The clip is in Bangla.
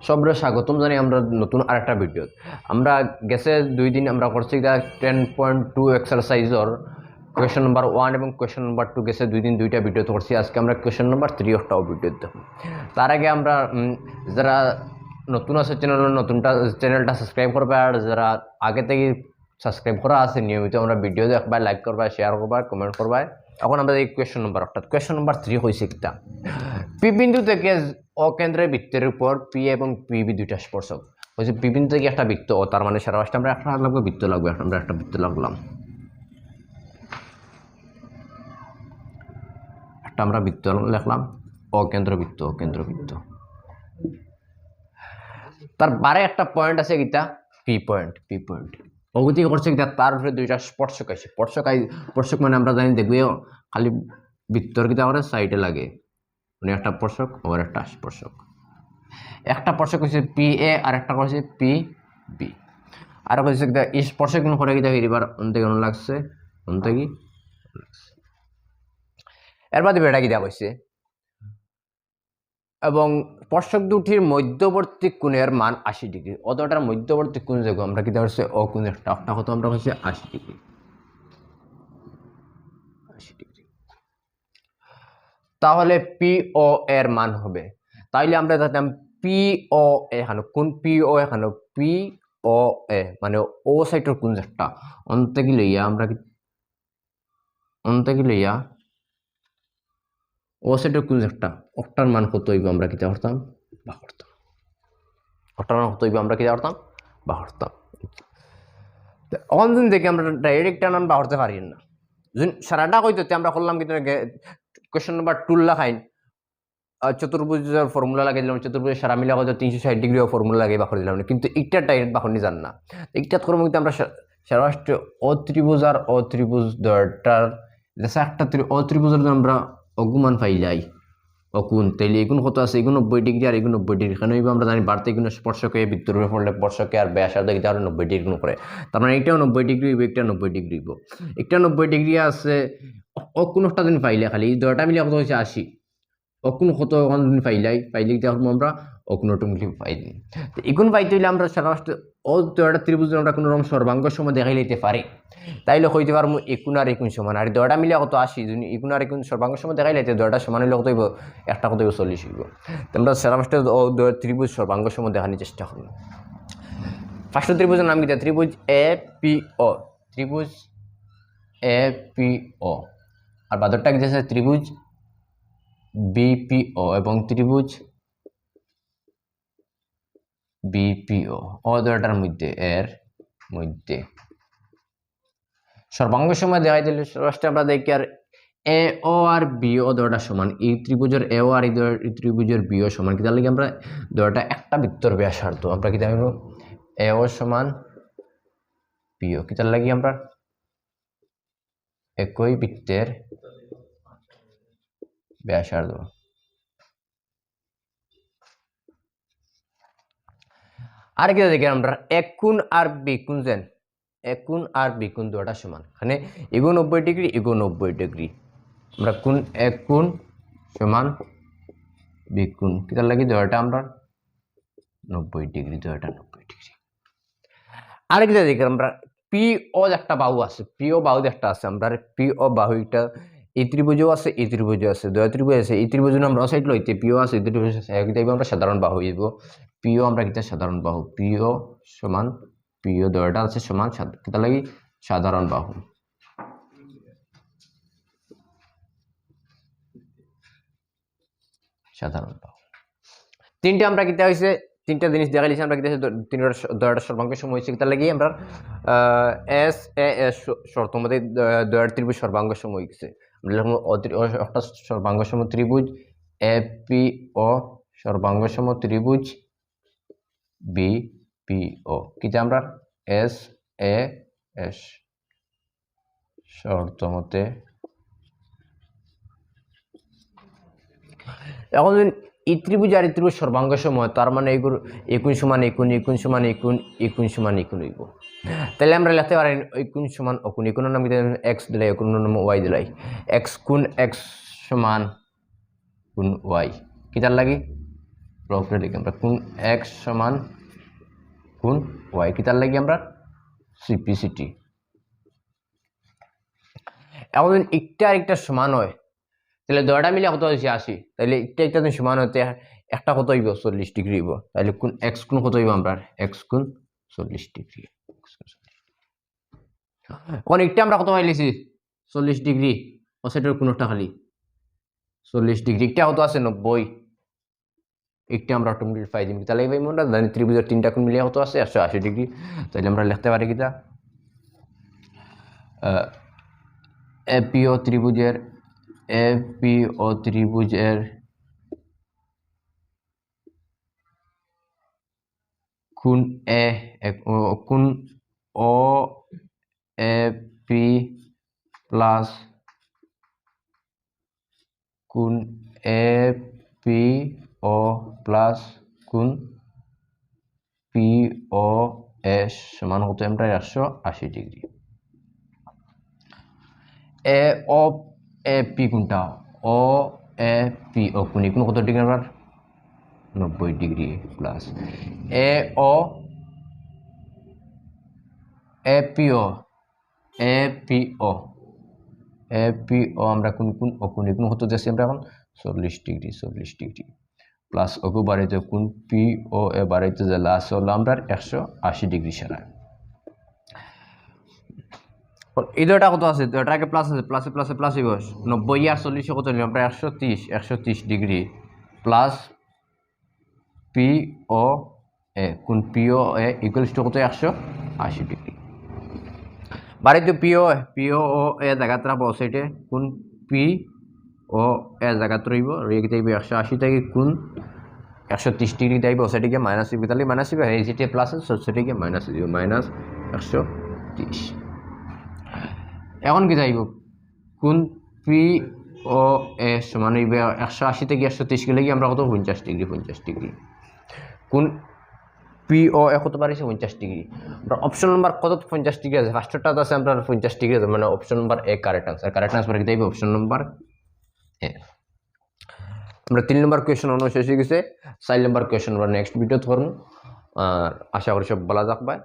সবরে স্বাগতম জানি আমরা নতুন আরেকটা ভিডিও। আমরা গেছে 2 দিন আমরা করছি 10.2 এক্সারসাইজর কোয়েশ্চন নাম্বার 1 এবং কোয়েশ্চন নাম্বার 2 গেছে 2 দিন 2টা ভিডিও করছি। আজকে আমরা কোয়েশ্চন নাম্বার 3 একটাও ভিডিও দেখব। তার আগে আমরা যারা নতুন আছে চ্যানেলটা সাবস্ক্রাইব করবে, আর যারা আগে থেকে সাবস্ক্রাইব করা আছে নিয়মিত আমরা ভিডিও দেখবা, লাইক করবা, শেয়ার করবা, কমেন্ট করবা। এখন আমরা এই কোয়েশ্চন নাম্বার অর্থাৎ কোয়েশ্চন নাম্বার 3 হয়েছে কিতা পি বিন্দু থেকে অকেন্দ্রের বৃত্তের উপর পি এবং পিবি দুইটা স্পর্শক হয়েছে। পি বিন্দু থেকে একটা বৃত্ত, ও তার মানে সারা পাশটা আমরা একটা লাগবে বৃত্ত লাগবে, আমরা একটা বৃত্ত লাগলাম, একটা আমরা বৃত্ত লিখলাম অকেন্দ্র বৃত্ত। তার বারে একটা পয়েন্ট আছে কিতা পি পয়েন্ট অগতি করছে কিতা তার উপরে দুইটা স্পর্শক আছে। স্পর্শক মানে আমরা জানি দেখবে খালি বৃত্তর কিতা করে সাইডে লাগে, মানে একটা স্পর্শক আবার একটা স্পর্শক। একটা স্পর্শক হচ্ছে পি এ আর একটা হচ্ছে পি বি। আর হচ্ছে এই স্পর্শক করে কি দেখি এবার অন্তে কেন লাগছে অন্তে এর বাদে বেটা কি দেওয়া হয়েছে এবং স্পর্শক দুটির মধ্যবর্তী কোণের মান 80 ডিগ্রি। অতটার মধ্যবর্তী কোণ দেখো আমরা কি দেওয়া হচ্ছে অকোণ একটা কত আমরা হচ্ছে 80 ডিগ্রি। তাহলে পি ও এর মান হবে, তাইলে আমরা দেখতাম পি ও এখানে কোন পি ও এখানে পি ও এ মানে ও সাইডের কোন একটা অন্তে কি লইয়া আমরা ও সাইডের কোন একটা অক্টার মান কত হইব আমরা কি করতাম বা করতাম অক্টার মান কত হইব আমরা কি করতাম বা করতাম। অনদিন থেকে আমরা ডাইরেক্ট টানান বা করতে পারি না, সারাটা কইতে আমরা করলাম কিন্তু কোয়েশ্চন নাম্বার 2 লাগাইন চতুর্ভুজের ফর্মুলা লাগিয়ে দিলাম, চতুর্ভুজের সারা মিলা কত 360 ডিগ্রি ফর্মুলা লাগিয়ে বাখর দিলাম, কিন্তু একটা ডাইরেক্ট বাখর নি জান না। একটা কর্ম কিন্তু আমরা সারা অত্রিভুজ আর অত্রিভুজ দরটার একটা অত্রিভুজের আমরা অগুমান পাই যাই অকুন, তাইলে এগুন কত আছে এগুন 90 ডিগ্রি আর এগুন 90 ডিগ্রি। কেন আমরা জানি বাড়তে এগুন স্পর্শকে বৃত্তের উপরে পড়লে স্পর্শকে আর ব্যাসার্ধ কি তাহলে 90 ডিগ্রি করে, তার মানে এইটাও 90 ডিগ্রি হইব, একটা 90 ডিগ্রি হইব, একটা 90 ডিগ্রি আছে অকুন একটা দিন পাইলে খালি দরটা মিলে কত হচ্ছে 80 অকুন কত পাইলে আমরা অকুনটুমলি পাইলি। এগুন পাইতে হইলে আমরা সারা ও দরটা ত্রিভুজ আমরা কোনো রকম সর্বাঙ্গ সময় দেখাই লইতে পারি, তাইলে হইতে পারবো একুন আর একুন সমান, আর দরটা মিলে কত 80 যদি একুন আর একুন সর্বাঙ্গ সময় দেখাই লাইতে দরটা সমান হইলে কত হইব একটা কত হইব 40 হইব। আমরা সারা ও ত্রিভুজ সর্বাঙ্গ সময় দেখানোর চেষ্টা করি। ফার্স্ট ত্রিভুজের নাম কি ত্রিভুজ এ পি ও, ত্রিভুজ এ পি ও, আর বাদরটা কি আছে ত্রিভুজ বিপিও এবং ত্রিভুজ বিপিও অদরটার মধ্যে এর মধ্যে সর্বাঙ্গ সময় দেখাই দিলে আমরা দেখি আর এ ও আর বি ও দরটা সমান, এই ত্রিভুজের এ ও আর এই ত্রিভুজের বি ও সমান, কি তার লাগে আমরা দরটা একটা বৃত্তর ব্যাসার্ধ আমরা কি জানব এ ও সমান বি ও, কি তার লাগে আমরা একই বৃত্তের ব্যাসার্ধ। আর কি দেখি আমরা একুন আর বিকুন যেন একুন আর বিকুন দুটা সমান, মানে এগো 90 ডিগ্রি এগো 90 ডিগ্রি, আমরা কোন একুন সমান বিকুন কি তার লাগি দুটা আমরা 90 ডিগ্রি, দুটা 90 ডিগ্রি। আর কি দেখি আমরা পি ও একটা বাহু আছে, পি ও বাহু একটা আছে, আমরা পি ও বাহুটা এই ত্রিভুজও আছে এই ত্রিভুজও আছে, দুই ত্রিভুজ আছে, এই ত্রিভুজ আমরা সাইড লইতে পিও আছে এই ত্রিভুজ আছে, আমরা সাধারণ বাহু হইব পিও, আমরা কিতা সাধারণ বাহু পিও সমান পিও দুইটা আছে সমান কিতা লাগি সাধারণ বাহু। সাধারণ বাহু তিনটা আমরা কিতা হইছে তিনটা জিনিস দেখাইছি আমরা কিতা দুইটা সর্বাঙ্গ সম হইছে কিতা লাগি আমরা এস এ এস শর্ত মতে দুইটা ত্রিভুজ সর্বাঙ্গ সম হইছে, আমরা লিখব একটা সর্বাঙ্গ সম ত্রিভুজ এ পি ও সর্বাঙ্গ সম ত্রিভুজ বি পি ও, কিটা আমরা এস এ এস শর্ত মতে। এখন এই ত্রিভুজ আর এই ত্রিভুজ সর্বাঙ্গ সম হয়, তার মানে এগুলো একুন সমান একুন একুন সমান একুন একুন সমান একুন হইব, তাহলে আমরা লিখতে পারি একুন সমান অকুন, একুনের নাম এক্স দিলাই একুনের নাম ওয়াই দিলাই, এক্স কুন এক্স সমান কুন ওয়াই, কি তার লাগি উপরে লিখি আমরা কোন এক্স সমান কোন ওয়াই কি তার লাগি আমরা সিপিসিটি। এখন যদি একটা আর একটা সমান হয় তাহলে দুইটা মিলে কত হয়েছে 80, তাহলে একটা একটা যদি সমান হতে একটা কত হইব 40 ডিগ্রি হইব, তাহলে কোন এক্স কোন কত হইব আমরা এক্স কোন 40 ডিগ্রি। এখন একটা আমরা কত পাইলেছি 40 ডিগ্রি, ও সেটার কোনটা খালি 40 ডিগ্রি, একটা কত আছে 90, একটা আমরা অটোমেটিক পাই দিই, তাহলে ভাই আমরা জানি ত্রিভুজের তিনটা কোণ মিলিয়ে কত আছে 180 ডিগ্রি। তাহলে আমরা লিখতে পারি কিটা এপিও ত্রিভুজের কোণ এ কোণ ও এ পি প্লাস কোণ এ পি ও প্লাস কোণ পি ও এস সমান হতো আমরা 180 degree. A O A P কোনটা ও এ পি ও কোণ কোন কত ডিগ্রি আমরা 90 degree plus A O A P O আমরা কোন কোন ও কোণ কোন কত যাচ্ছি আমরা এখন 40 ডিগ্রি প্লাস ওকে বাড়াইতে কোন পি ও এ বাড়াইতে যে লাস্ট হলো আমরা 180 ডিগ্রি সারা। এই দুটা কত আছে দুটাকে প্লাস আছে প্লাসে প্লাসে প্লাস হইব 90 আর 40 কত নিলাম আমরা 130 degree plus P O A কোন P O A equals to কত 180 ডিগ্রি। বাড়াইতে পি ও এ জায়গাত রাখবো সাইডে কোন পি ও এ জায়গাত রইব রয়ে গিয়ে 180 থেকে কোন 130 ডিগ্রি যাইব সেটিকে মাইনাস দিব, তাহলে মাইনাস দিব এই যেটি প্লাস আছে সেটিকে মাইনাস দিব মাইনাস 130। এখন কি যাইব কোন পি ও এ সমান হইবে 180 থেকে 130 গেলে কি আমরা কত 50 ডিগ্রি কোন পি ও এ কত পারিছে 50 ডিগ্রি। আমরা অপশন নাম্বার কত 50 ডিগ্রি আছে ফার্স্টটা আছে আমরা 50 ডিগ্রি আছে মানে option number A correct answer কি যাইবে অপশন নাম্বার এ। আমরা 3 নম্বর কোয়েশ্চন অনু শেষ হয়ে গেছে, 4 নম্বর কোয়েশ্চন আমরা নেক্সট ভিডিওতে করব। আর আশা করি সব ভালো থাকবে।